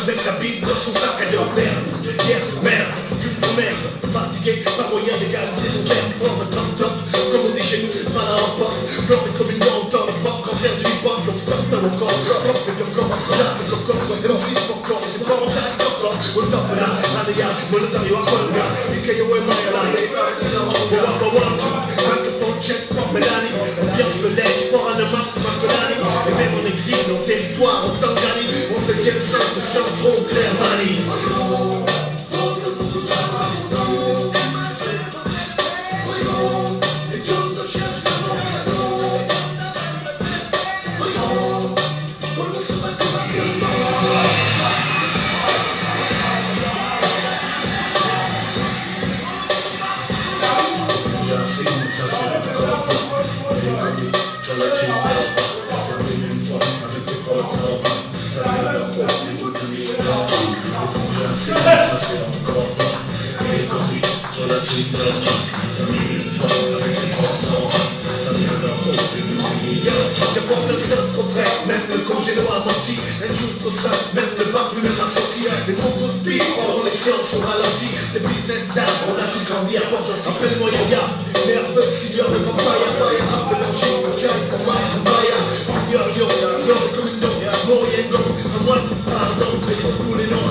Avec la bite dans son sac à dos, merde, yes, merde, tu me merde, fatigué, pas moyen d'égaliser mon verbe, fort, top, top, comme on dit chez nous, c'est pas la hop-hop, blanc mais comme une grande tonne, pop, quand faire du hip-hop, on frappe dans mon corps, pop, et comme corps, là, le coco, et l'on s'y fait encore, c'est pas en tête, top, au top, là, les gars, mon otario, à quoi le gars, et que yo, et moi, là, les gars, microphone check, pop, mélanie, ambiance de l'edge, fort à ne max, ma pelani, et même en exil, nos territoires, en Tanzanie, au 16e siècle, de science trop clair, manie. J'apporte un sens trop vrai, même le congélo a menti. Un jour trop simple, même le bar plus même a sorti. Des nombreux speed, on les sciences au ralenti. Des business down, on a tous grandi à Port-Gentil. Appelle-moi Yaya, nerveux, seigneur de Vampaya, Paya, Appelangé, Kojai, Kamaya, Maya. Seigneur Yo, Lord Communo, Moriengo, à moi, pardon, les pauvres pour les noms.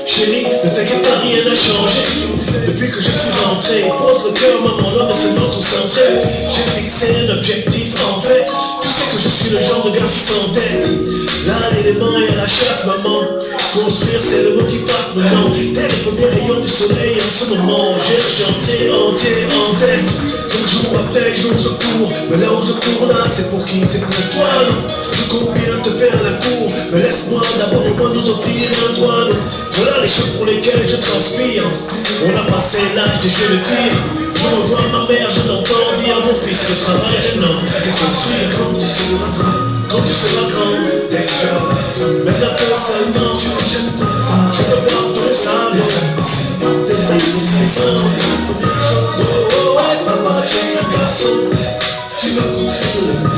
Chérie, ne t'inquiète pas, rien n'a changé. Depuis que je suis rentré, pose le cœur, maman, l'homme est seulement concentré. J'ai fixé un objectif en fait. Tu sais que je suis le genre de gars qui s'entête. Là, l'élément est à la chasse, maman. Construire, c'est le mot qui passe, maman. Dès les premiers rayons du soleil, en ce moment, j'ai chanté entier en tête. Donc jour après jour, je cours. Mais là où je cours là, c'est pour qui? C'est pour toi, non? Je compte bien te faire la cour. Mais laisse-moi d'abord au moins nous offrir un toit, non? Voilà les choses pour lesquelles je transpire. On a passé l'âge des jeux de cuir. Je rejoins ma mère, je l'entends dire mon fils, le travail d'un homme, c'est construire. Quand tu seras grand, dès que même la peau seulement, je veux voir ton sable, tes sacrifices. Oh, papa, tu es un garçon, tu m'as montré de la vie.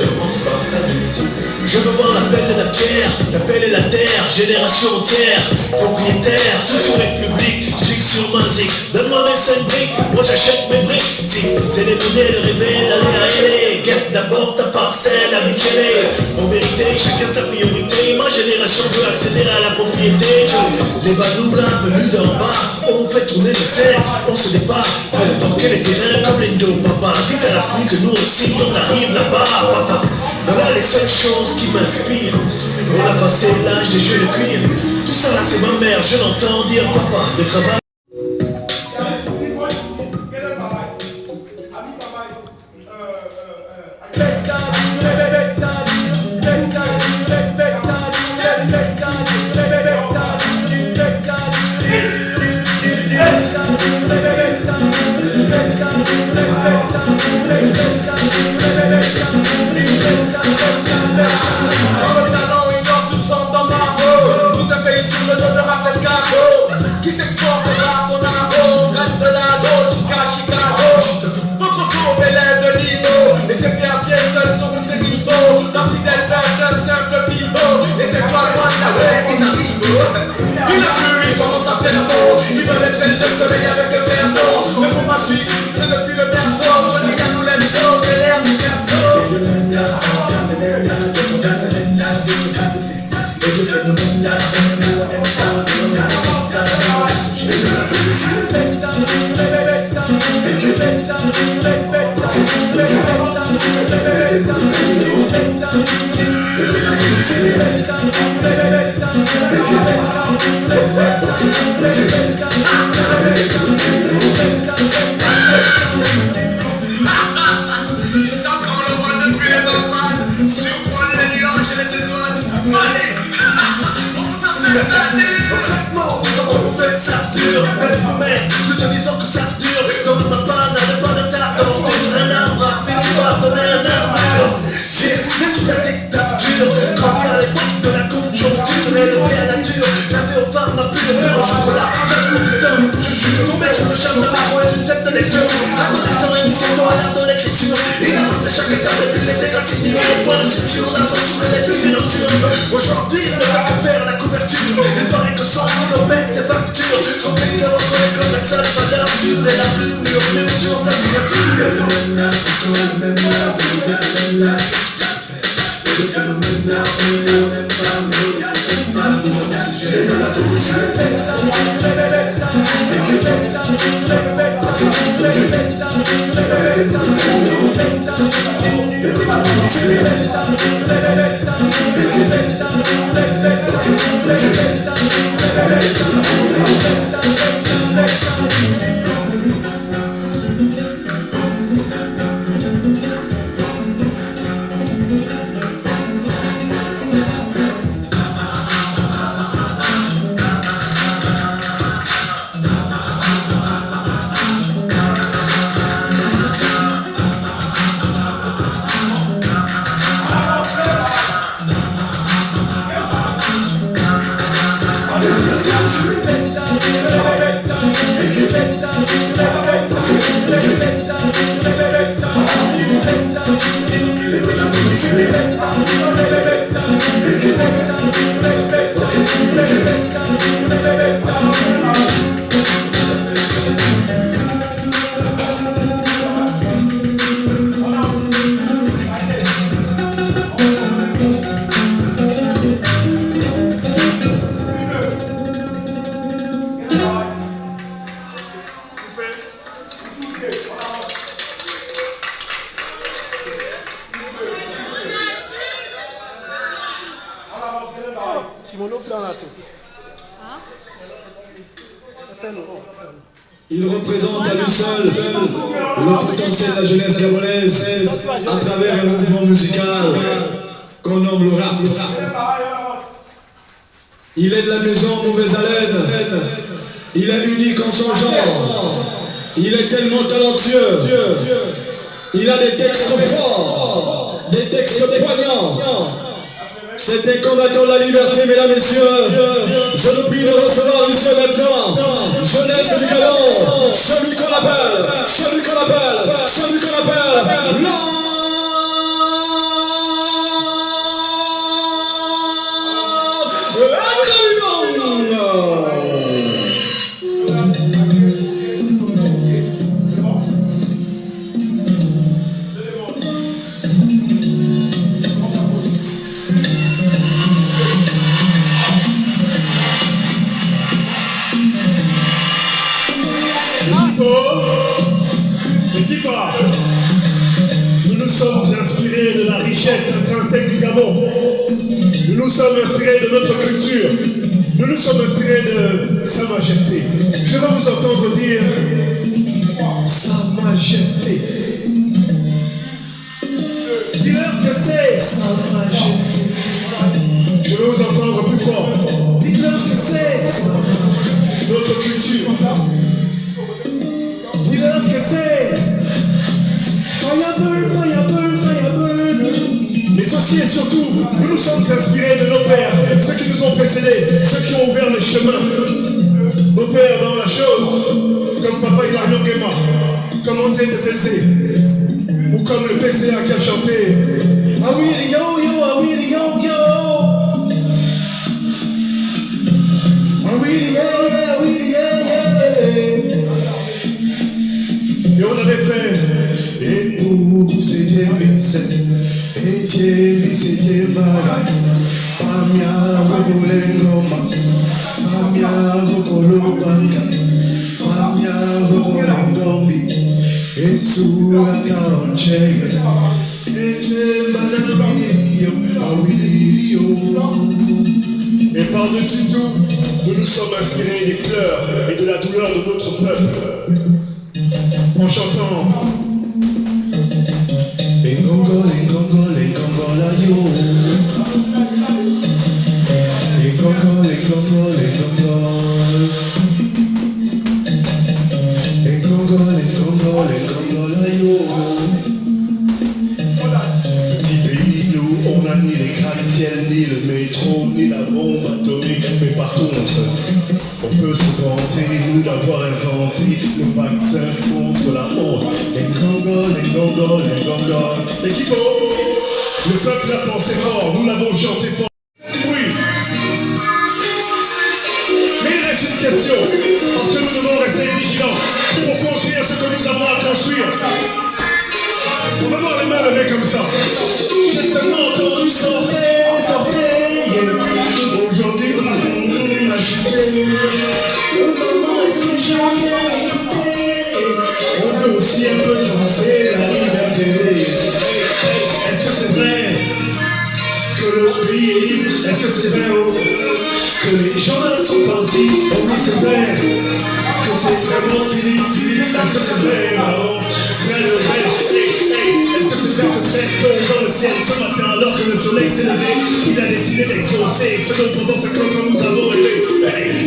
Commence par ta maison. Je veux voir l'appel de la pierre, l'appel et la terre, génération entière, propriétaire, toute une république, gigue sur ma zig. Donne-moi mes 5 briques, moi j'achète mes briques. C'est les données de rêver d'aller à LA. d'abord ta parcelle à Michele. En vérité, chacun sa priorité. Ma génération veut accéder à la propriété. Les badoulas venus d'en bas, on fait tourner les sets, on se débat. Dans quel est terrain comme les deux, papa. Dites à la street que nous aussi on arrive là-bas, papa. Voilà les seules choses qui m'inspirent. On a passé l'âge des jeux de cuir. Tout ça là c'est ma mère, je l'entends dire papa. Le travail. Qui s'exporte par son arbre, gratte de la Dôle jusqu'à Chicago. Votre pauvre élève de niveau, et ses pieds à pied seuls sur ses rideaux. Dans fidèle père d'un simple pivot, et c'est toi loin de la ouais, ils arrivent. Il a plu, il commence à faire beau. Il veut les têtes de soleil avec le verre d'eau. Mais pour ma suite, c'est depuis le berceau. Regarde nous l'aime chaud, c'est l'air du berceau. Ça dure, même vous-même, tout en disant que ça dure. Donc ma panne n'avait pas de ta aventure. Un arbre a fini par donner un arbre. J'ai né sous la dictature, grandi à l'époque de la conjoncture. Élevé à la nature, lavé au phare ma plus de beurre au chocolat. Dans mon existence, je suis tombé sur le charme de marron et une tête de lecture. Adolescent initiateur à l'art de l'écriture. Il avançait chaque étape depuis les égratignures. Le point de suture, la censure et les fusils nocturnes. Aujourd'hui, il ne va que faire la couverture. Il paraît que sans paie ses factures. Son pays le reconnaît comme la seule valeur sûre. Et la rue murmure sur sa signature. Le même art, encore le même art. Le même art, le phénomène art. On n'aime pas, mais on n'aime pas. On a sujet de la Il représente à lui seul le potentiel de la jeunesse gabonaise à travers un mouvement musical qu'on nomme le rap. Il est de la maison Mauvaise Haleine. Il est unique en son genre. Il est tellement talentueux. Il a des textes forts, des textes poignants. C'est un combattant de la liberté, mesdames et messieurs. Je le prie de recevoir ici maintenant. Jeunesse du Gabon, celui qu'on appelle sommes inspirés de la richesse intrinsèque du Gabon. Nous nous sommes inspirés de notre culture. Nous nous sommes inspirés de Sa Majesté. Je vais vous entendre dire Sa Majesté. Dis-leur que c'est Sa Majesté. Je vais vous entendre plus fort. Dites-leur que c'est Sa Majesté. Notre culture. Dis-leur que c'est Firebird, Firebird, Firebird. Mais aussi et surtout, nous nous sommes inspirés de nos pères, ceux qui nous ont précédés, ceux qui ont ouvert le chemin. Nos pères dans la chose, comme Papa Hilarion Guéma, comme André PPC, ou comme le PCA qui a chanté Ah oui, yo, yo, ah oui, yo, yo. Ah oui, yeah, yeah, ah oui, yeah, yeah. Et on avait fait Épouse et Jémis, et Jémis et Jémaga, Pamia Robolengoma, Pamia Robolobanga, Pamia Robolengombi, et Souraka Onche, et Jémanabio, Awilio. Et par-dessus tout, nous nous sommes inspirés des pleurs et de la douleur de notre peuple. En chantant Engongo, Engongo, Engongo, la yo. Engongo, Engongo, Engongo. Engongo, Engongo, Engongo, la yo. Petit pays, nous, on a ni les gratte-ciel, ni le métro, ni la bombe atomique. Mais par contre, on peut se vanter, nous, d'avoir inventé le vaccin contre la honte. Les gongol. L'équipe, le peuple a pensé fort, nous l'avons chanté fort. Oui. Mais il reste une question, parce que nous devons rester vigilants pour construire ce que nous avons à construire. On va voir les mains levées comme ça. J'ai seulement entendu sortez. Aujourd'hui, on a chuté. Maman, est-ce que j'ai bien écouté? On veut aussi un peu danser la liberté. Est-ce que c'est vrai que le pays est libre? Est-ce que c'est vrai que les gens là sont partis? Oh oui, c'est vrai que c'est vraiment fini. Est-ce que c'est vrai, maman? Est-ce que c'est vrai que très tôt dans le ciel ce matin, alors que le soleil s'est levé, il a décidé d'exaucer ce dont pendant 50 ans nous avons rêvé?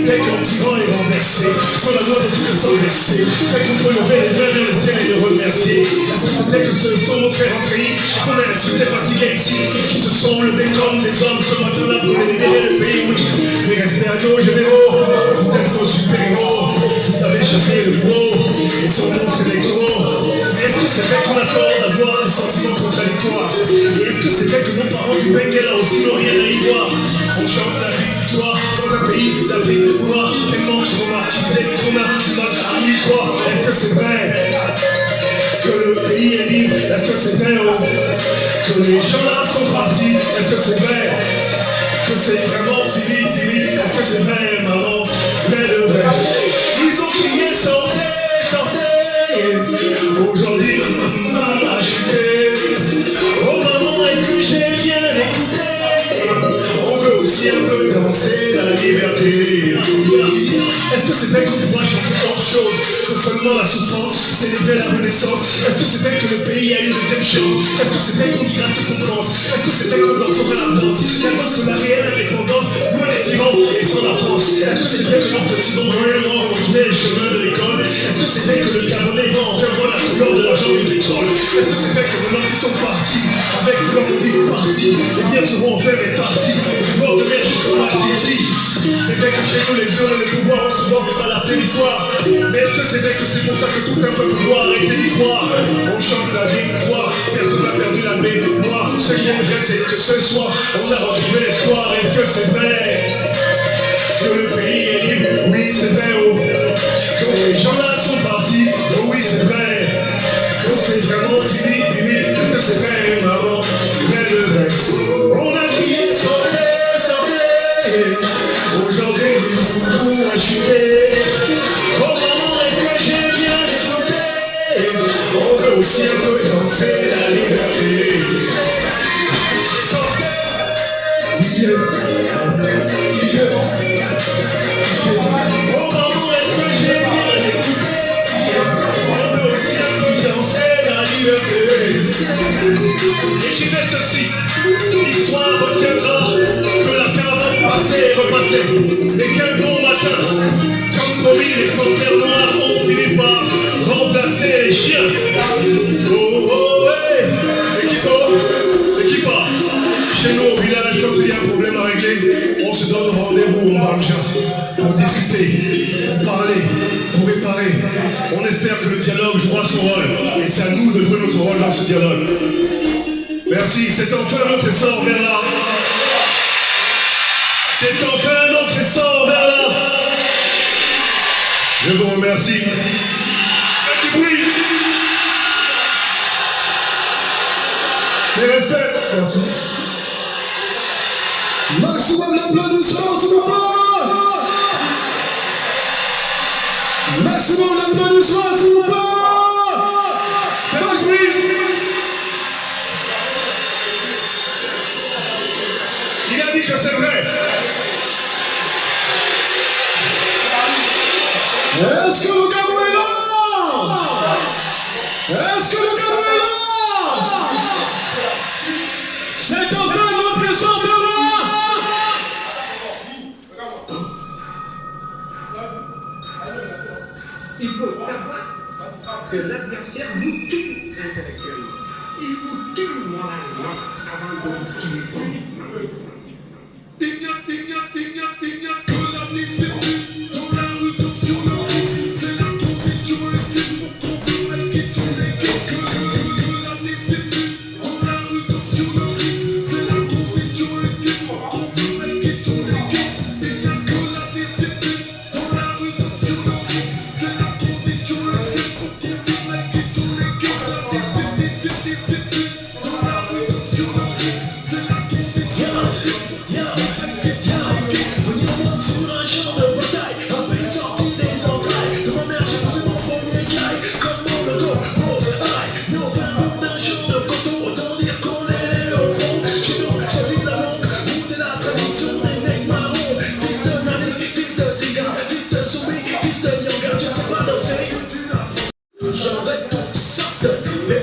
Dès qu'un tyran est renversé, sur la loi de tout le sang versé, dès qu'on peut lever les mains vers le ciel et le remercier. Est-ce que c'est vrai que ce sont nos frères en tri qu'on a insulté, fatigués ici, qui se sont levés comme des hommes ce matin-là pour libérer le pays? Oui, les respects à nos généraux, vous êtes nos super-héros, vous savez chasser le gros, et son nom c'est l'électron. Est-ce que c'est vrai qu'on accorde d'avoir des sentiments contradictoires? Et est-ce que c'est vrai que nos parents du Benguela aussi n'ont rien à y voir? On chante la victoire dans un pays d'Afrique de gloire, tellement traumatisé qu'on a du mal à y croire. Est-ce que c'est vrai que le pays est libre? Est-ce que c'est vrai que les gens là sont partis? Est-ce que c'est vrai que c'est vraiment fini? Est-ce que c'est vrai, maman? Mais le vrai, ils ont crié sortez. Aujourd'hui, maman a chuté. Oh maman, est-ce que j'ai bien écouté? On veut aussi un peu danser la liberté. Est-ce que c'est vrai qu'on pourra chanter autre chose que seulement la souffrance, célébrer la renaissance? Est-ce que c'est vrai que le pays a une deuxième chance? Est-ce que c'est vrai qu'on dira ce qu'on pense? Est-ce que c'est vrai qu'on dansera la danse? La danse de la réelle indépendance, loin des tyrans et sans la France. Est-ce que c'est vrai que nos petits vont vraiment retrouver le chemin de l'école? Est-ce que c'est vrai que le Camerounais va enfin voir la couleur de l'argent et du pétrole? Est-ce que c'est vrai que nos qui sont partis avec leur unique parti, les biens seront enfin répartis du bord de mer jusqu'au Haïti? C'est vrai que chez nous les hommes et le pouvoir ont souvent à la territoire. Mais est-ce que c'est vrai que c'est pour ça que tout un peuple doit arrêter d'y croire? On chante la victoire, personne n'a perdu la mémoire. Ce qui est vrai c'est que ce soir on a retrouvé l'espoir. Est-ce que c'est vrai que le pays est libre? Oui c'est vrai que les gens là sont partis. Oh oui c'est vrai que c'est vraiment fini. Est-ce que c'est vrai maman? Mais le vrai, on a crié sortez. Aujourd'hui, nous a chuté. Oh maman, est-ce que j'ai bien écouté? On veut aussi un peu danser la liberté. Oh maman, est-ce que j'ai bien écouté? On peut aussi influencer la liberté. Écrivez ceci, l'histoire retiendra que la caravane passée est repassée. Et quel bon matin, quand Covid et Panthères Noires ont fini par remplacer les chiens. Oh oh, hey, équipa. Chez nous au village, quand il y a un problème à régler, on se donne rendez-vous en banja pour discuter, pour parler, pour réparer. On espère que le dialogue jouera son rôle et c'est à nous de jouer notre rôle dans ce dialogue. Merci, c'est enfin notre essor vers là. C'est enfin notre essor vers là. Je vous remercie. Faites du bruit. Mes respects. Merci. Maximum d'applaudissements, s'il vous plaît. Maximum d'applaudissements, s'il vous plaît. Merci. Il a dit que c'est vrai. Est-ce que le Gabon est là? Est-ce que le Gabon est là? C'est enfin notre essor de là. Il faut savoir que l'adversaire nous tue intellectuellement. Il vous tue moralement avant de vous tuer politiquement.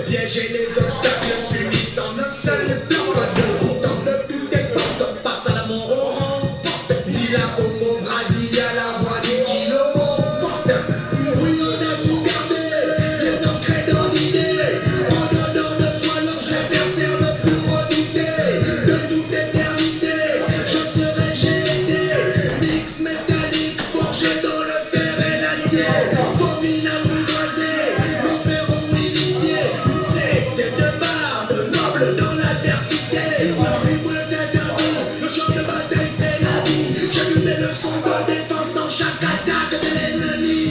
Piéger les obstacles s'unissant d'un seul temps. Dans le but des portes, face à la mort, on remporte. Dis la Congo, Brasilia, la voix des kilos porte. Oui, on a sous-gardé, bien ancré dans l'idée. En donnant de soi, l'ange l'adversaire ne plus redouter. De toute éternité, je serai GD. Mix métallique, forgé dans le fer et l'acier. Formidable boisé, mon perron initié. C'était de barde, noble dans l'adversité. Le champ de bataille c'est la vie. J'ai eu des leçons de défense dans chaque attaque de l'ennemi.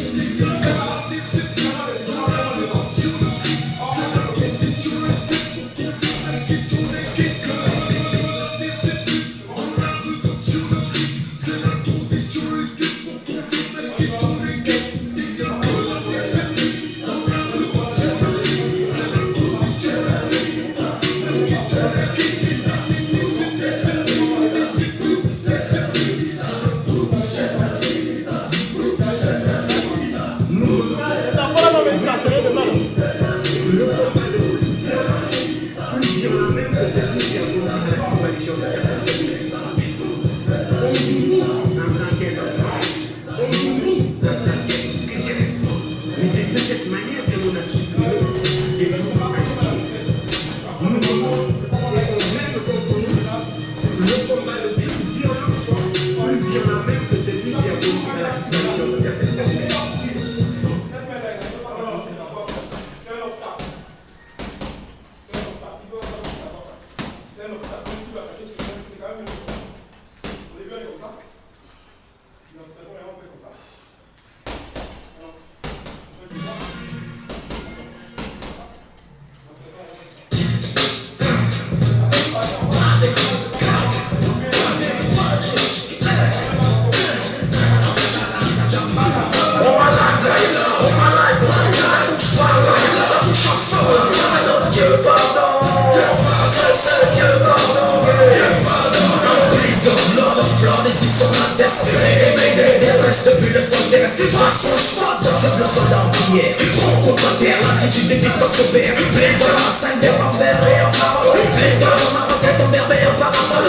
baisse. Face au spot, j'observe le soldat en prière. Front contre terre, l'attitude des fils pas se perd. Plaisir dans ma scène, vers ma mère et en parole. Plaisir dans ma requête, en verbe et en parole.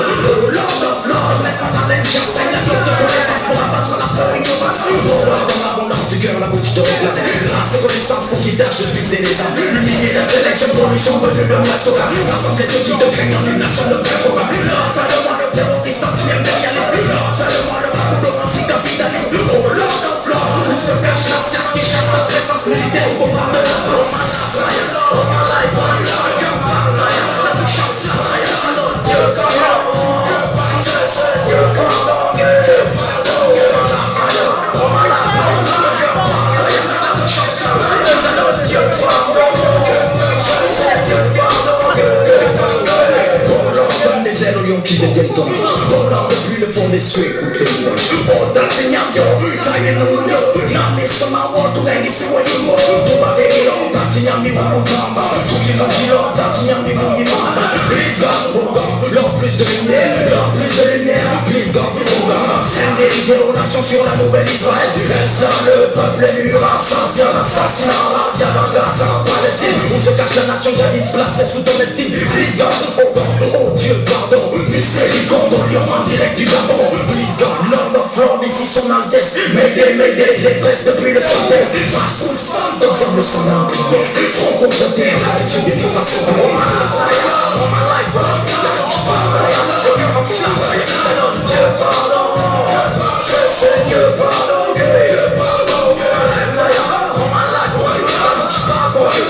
Lord of Lord, maintenant dans l'aile, j'enseigne la pièce de connaissance pour abattre la peur ignorance. Dans l'abondance du cœur, la bouche de réclamer. Grâce et connaissance pour qu'il tâche de suivre des âmes. Lumière d'intellect, je produis son revenu de Mastoka. Rassemble ceux qui te craignent en une nation de vrai programme. Lord, fais-le-moi le terroriste anti-impérialiste. Lord, fais-le-moi le baroud anti-capitaliste. Oh Lord of Lord, où se cache la science qui chasse la présence militaire au programme de la France. Oh my life, oh my life, oh my life, la puissance, la raya, alors Dieu pardon, je sais Dieu pardon, oh my life, Dieu pardon, la puissance, la raya, alors Dieu pardon, je sais Dieu pardon, oh Lord, donne des ailes aux lions qui détiennent ton âge, oh Lord, depuis le fond des cieux, écoute le louange, oh D'Artagnan, yo, taille le yo, nami sama watu wengi si wayumo, tubabeli lo, D'Artagnan mi wamutamba, tukilo kilo, D'Artagnan mi muyimanda, please God, oh God, Lord, plus de lumière, Lord, plus de lumière, please God, oh God, scène d'hérité aux nations sur la nouvelle Israël, est-ce dans le peuple nu, rassasiant, assassinat, racial, en Gaza, en Palestine, où se cache la nation jadis placée sous ton estime, please God, oh God, oh Dieu, pardon, miséricorde, au lion en direct du Gabon, please God, Lord of Lord, ici son Altesse, Mayday, Mayday, détresse depuis le synthèse, face au sport, d'exemple son en prière, front contre terre, l'attitude des faux façons, oh my life, alors Dieu pardon, je sais Dieu pardon, Dieu pardon, oh my life, Dieu pardon, Dieu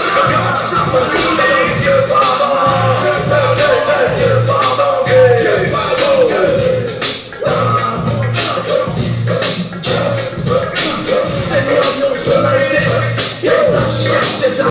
Seigneur, Dieu, son Altesse, exagère,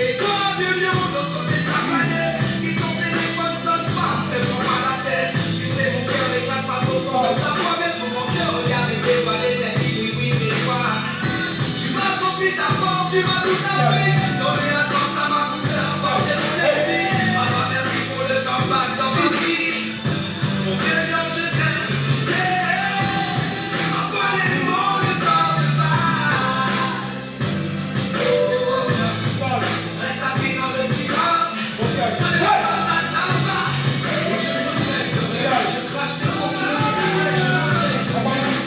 Et quand Dieu vient de l'autre côté de la planète, ils ont fait les bonnes tu m'as tout appris. Donner un sens à ma couleur, porter mon ennemi. Papa, merci pour le comeback dans ma vie. Mon cœur, je t'aime. Enfin les mots ne sortent pas. Reste appris dans le silence. Prenez la porte à tabac. Je crache sur mon cœur.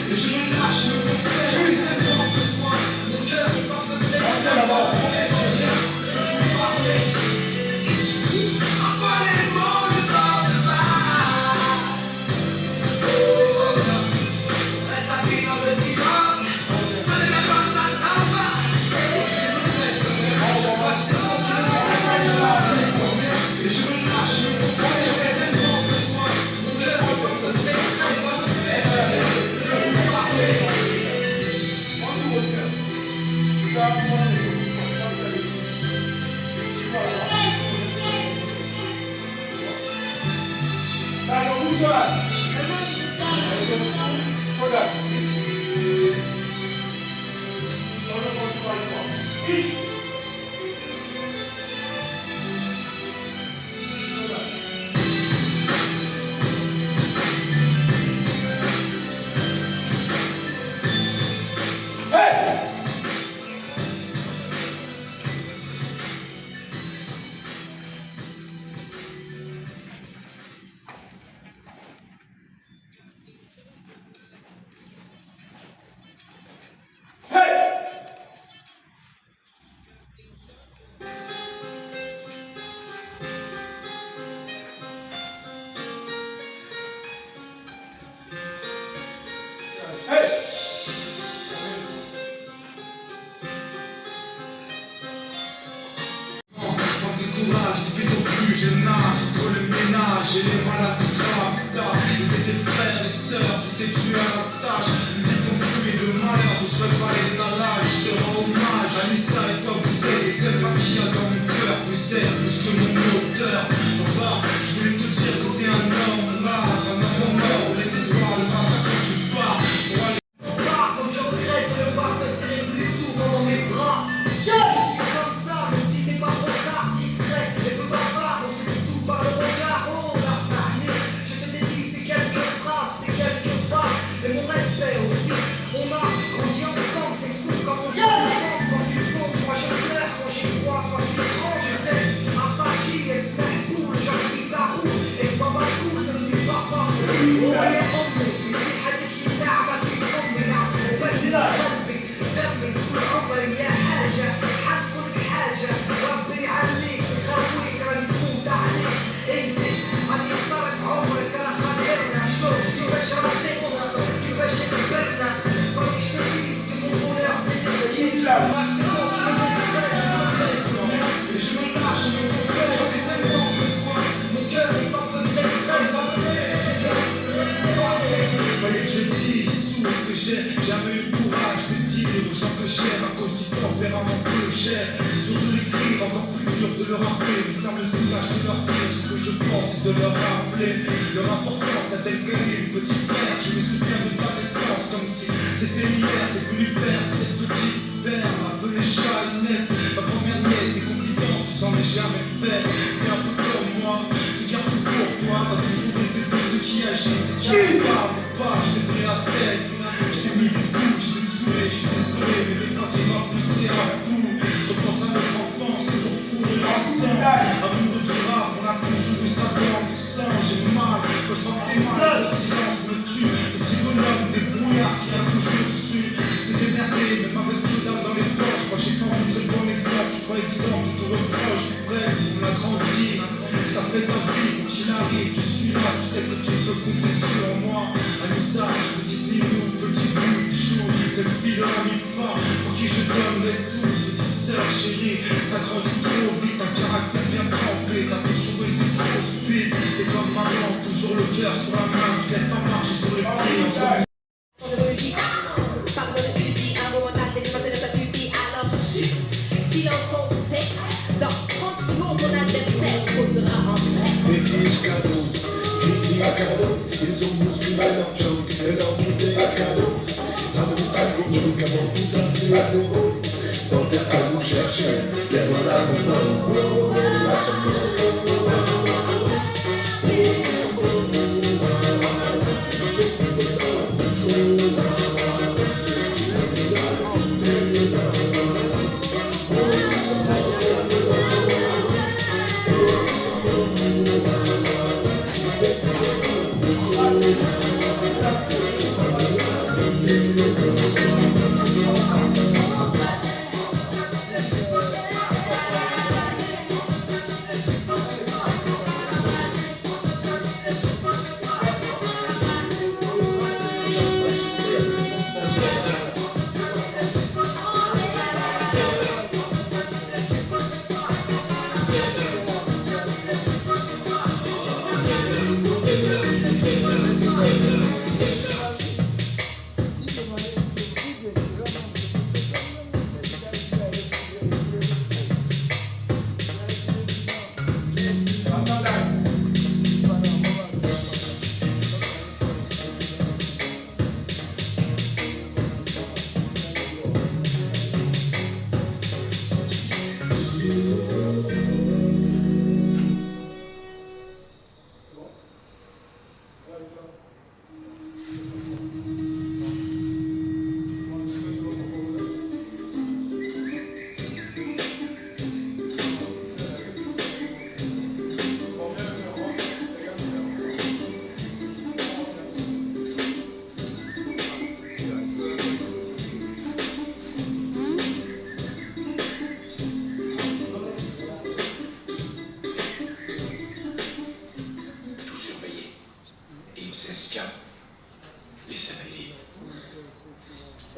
Je me lâche, je me confesse. Je suis tellement besoin. Mon cœur est pas fait. Enfin les mots ne sortent pas. Reste appris dans le silence. Prenez la porte à tabac. Je crache sur mon cœur. Et je me lâche, je me confesse. Je suis tellement besoin. Mon cœur est pas fait. Depuis ton plus jeune âge, entre le ménage et les maladies graves, t'étais des frères et sœurs, tu t'es tué à la tâche. Ils t'ont tué de malheur, je ferai pas l'étalage. Je te rends hommage, Anissa et toi vous êtes les seuls qui a dans mon cœur. Vous êtes plus que mon moteur. Papa, je voulais te dire que t'es un homme rare, un homme mort, les étoiles, le matin quand tu pars. Pour aller Comme je regrette de pas te serrer plus souvent dans mes bras. Je suis comme ça, même si t'es pas trop tard, discret, mais peu bavard, on se dit tout par le regard. Oh, la stagné, je te dédie ces quelques phrases, ces quelques phrases, et mon respect aussi. On a grandi ensemble, c'est fou comme on vit ensemble. Quand tu tombes, moi je pleure, quand j'y crois, quand tu prends, je sais. Un sachi, expert cool, j'en dis ça roule, et pas mal cool, ne me dis pas pas. Oh, elle est remplie, il dit حدك يلعب في فمي نعطي قلبي دمي كل عمري يا حاجة حنقولك حاجة ربي يعليك يخويك راني نفوت عليك انت راني صارت عمرك راه خاطرنا شوف كيفاش راضي كيفاش كبرنا فريش تفيز كيف نقول je me lâche, je me confesse, c'est tellement besoin. Mon cœur est pas fait fallait que je dise tout ce que j'ai. J'avais eu le courage de dire aux gens que j'aime à cause du tempérament que j'ai. Dur de l'écrire, encore plus dur de le rappeler. Mais ça me soulage de leur dire ce que je pense et de leur rappeler leur importance à tel que une petite mère. Je me souviens de ta naissance comme si c'était hier. T'es venu perdre cette petite perle appelée Inès. Ma première nièce, des confidences, tu s'en es jamais fait. T'es un peu comme moi, tu gardes tout pour toi. T'as toujours été de ceux qui agissent et qui parlent pas. Je t'ai pris la tête, je t'ai mis des coups, je t'ai tué, je suis désolé, mais des fois tu m'as poussé à bout. Je pense à notre enfance, toujours fourré ensemble. Amoureux du rap, on a toujours eu ça dans le sang. J'ai mal, quand je vois tes mal, le silence me tue. Le petit bonhomme des brouillards qui a toujours su. C'est démerdé, même avec que dalle dans les poches. Moi j'ai pas envie de bon exemple, je suis pas exemple de tout reproche. Bref, on a grandi, t'as fait ta vie, quand il arrive, je suis là, tu sais que tu peux compter sur moi. Anissa, petite Nino, petit bout de chou, cette fille de la mi-fin, pour qui je donnerai tout. Petite sœur chérie, t'as grandi trop vite, un caractère bien trempé, t'as toujours été trop speed. T'es comme maman, toujours le cœur sur la main, je laisse pas marcher sur les pieds. Silence on steak, dans 30 secondes mon adversaire posera un trait. Niggas cadeau, Kiki à cadeau, ils ont bousculé leur choke et leur bouteille à cadeau. Dans le temps qu'on joue, avant tout ça c'est à zéro. Donc t'es à nous chercher, et voilà mon nom. Là c'est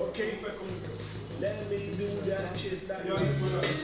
Okay, let me do that shit like this.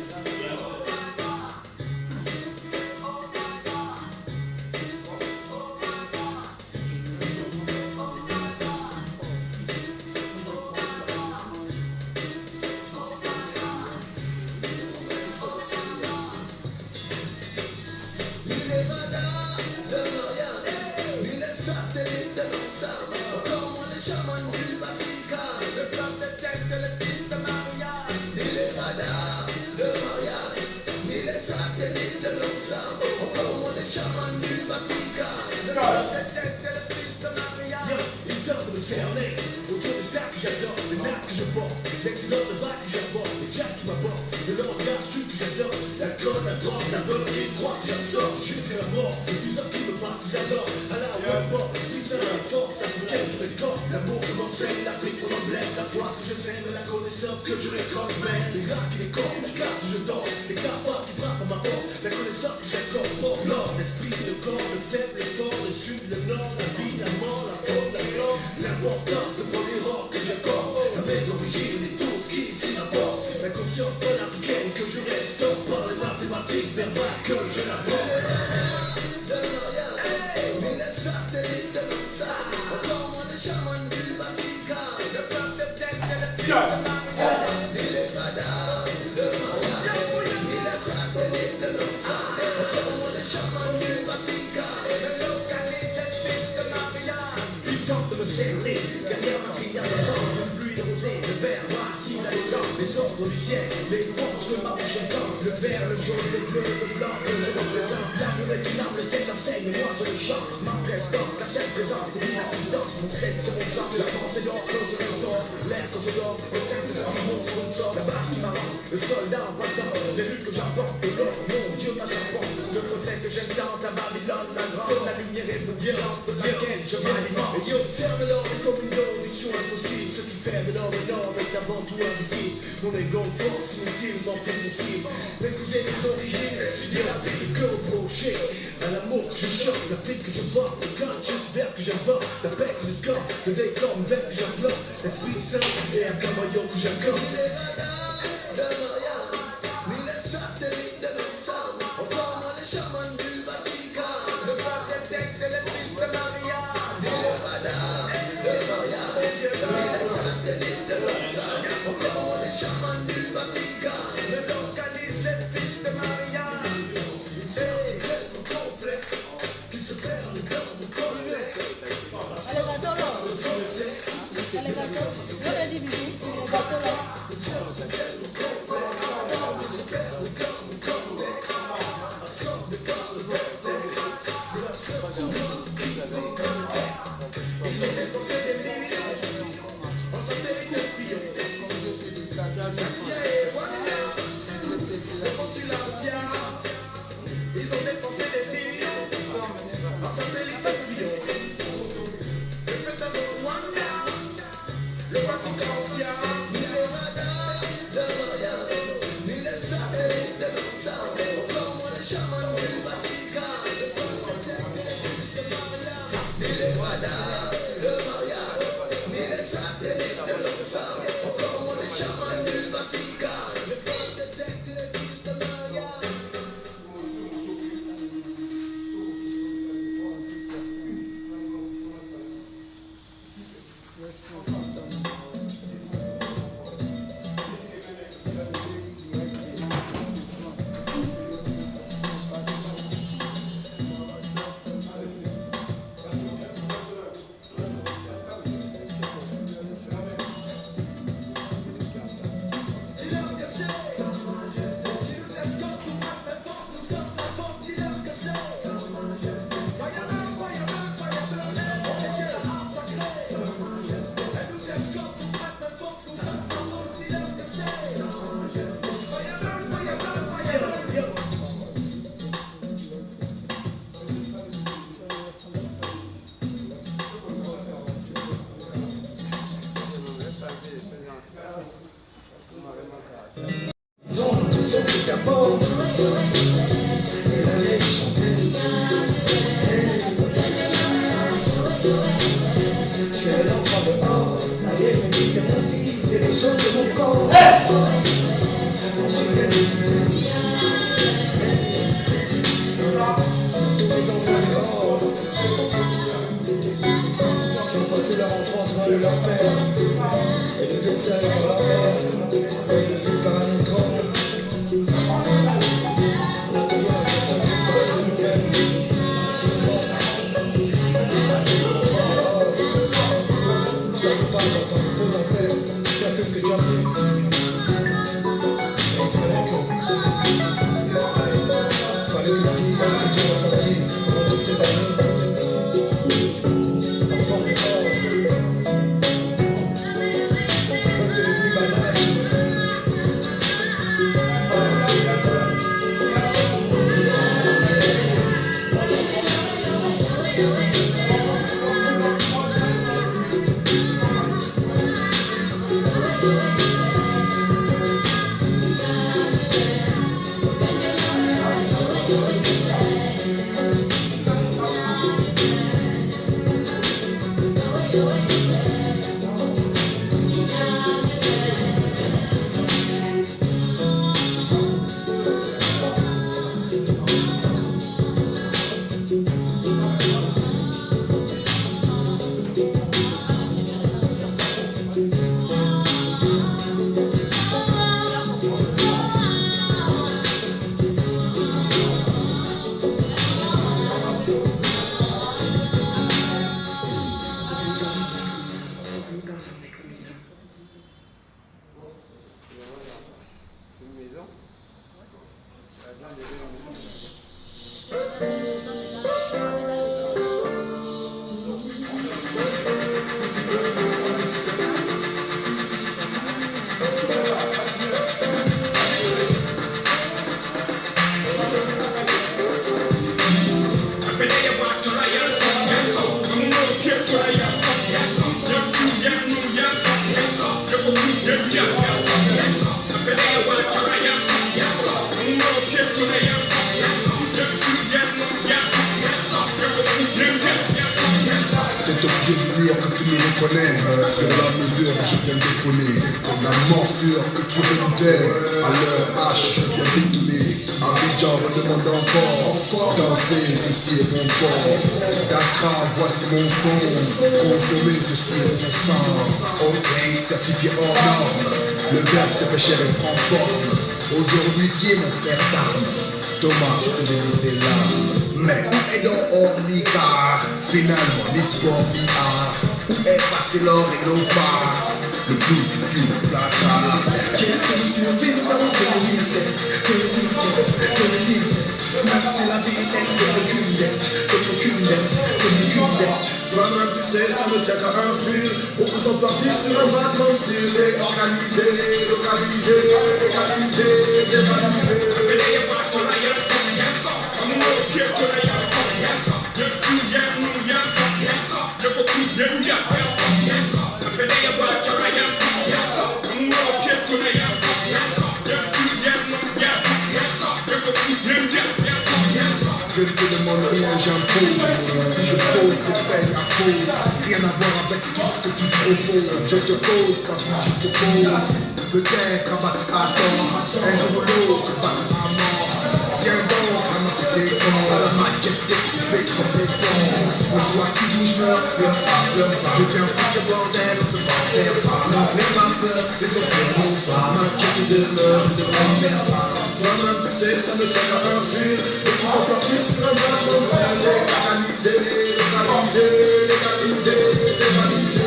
Autour des stars que j'adore, les nappes que je porte, l'excellent de vague que j'aborde, les jacks qui m'apportent, le langage truc que j'adore, l'alcool, la drogue, la veuve qui croit que j'absorbe jusqu'à la mort, les bizarres qui me partent, alors, à la one-pop, l'esprit saint, la force, à quel que m'escorte, l'amour que m'enseigne, l'Afrique mon emblème, la foi que je sème, la connaissance que je récolte, mais les rats qui les corps, la carte où je dors, les capables qui frappent à ma porte, la connaissance que j'incorpore, l'or, l'esprit, le corps, le faible, le fort, le sud, le nord, la vie, la mort, la faute, la gloire, l'importance de premier rock que j'accorde, à mes origines et tout ce qui s'y rapporte, la conscience panafricaine que je restaure par les mathématiques verbales que je l'apporte. Les ordres du ciel, les louanges que ma bouche entend, le vert, le jaune, le bleu, le blanc que je représente. L'amour est une âme, le sel l'enseigne, moi je le chante. Ma prestance, car cette présence divine assistance, mon sel c'est mon sang, la pensée d'or que je restaure, l'air que je dors, le Saint-Esprit mon sponsor, la base qui m'arrange, le soldat en battant, les luttes que j'apporte, de l'or, mon Dieu ma j'apporte, le procès que j'entends, la Babylone, la grande, la lumière éblouissante de laquelle je m'alimente. Et observe l'or comme une audition impossible, ce qui fait de l'homme un homme est avant tout invisible. Mon ego force inutilement possible. Mépriser mes origines, étudier la vie que reprocher. À l'amour que je chante, la vie que je porte, le gun, j'espère que j'invente, la paix que je score, le décor, le verre que j'implore, l'esprit saint et un camaillon que j'accorde. Ils ont dépensé des millions en satellite espion. Le fait un autre Rwanda, le Vatican ancien. Ni les radars de Marianne, ni les satellites de l'ensemble. Encore moins les chamans du Vatican. Ni les radars de Marianne, ni les satellites de l'ensemble. Encore moins les chamans du Vatican. C'est leur enfance loin de leur père. Élevé seul par leur mère, élevé par un autre homme. On a toujours l'impression d'une partie de nous-mêmes. Je t'avoue pas, je pas me pose en paix. Tu as fait ce que tu as fait. Et il fallait que je dise ce que j'ai ressenti pendant toutes ces années. C'est au pied du mur que tu me reconnais. Sur la mesure que je viens déconner. Comme la morsure que tu redoutais. À l'heure H, je viens détonner. Abidjan redemande encore. Danser, ceci est mon corps. Dakar, voici mon son. Consommer, ceci est mon sang. Ok, certifié hors norme. Le verbe se fait chair et prend forme. Aujourd'hui, qui est mon frère d'armes? Thomas, je te dévisse là. Mais où est donc Ornicar? Finalement, l'histoire mi-art. Où est passé l'or et nos parts? Le plus du placard. Qu'est-ce que nous survit, nous avons tenir tête. Même si la vie est aucune dette. Toi-même tu sais, ça ne tient qu'à un fil. Beaucoup sont partis sur un battement de cils. C'est organisé, localisé, légalisé, dévalisé. Je ne te demande rien, j'impose. Si je pose, je paye à pause. Rien à voir avec tout ce que tu proposes. Je te pose, ta vie, je te pose. Peut-être abattre à tort, un jour ou l'autre, battre à mort. Viens donc, ramasser ses dents. À la maquette découpée comme des dents. Le choix qui bouge meurt, pleure pas, pleure pas. Je viens foutre le bordel, on te m'enterre pas. N'aie pas peur, les océans n'ont pas. M'inquiète de meurtre, ne m'emmerde pas. Toi-même, tu sais, ça ne tient qu'à un fil. Beaucoup sont partis sur un battement de cils. C'est organisé, localisé, légalisé, dévalisé.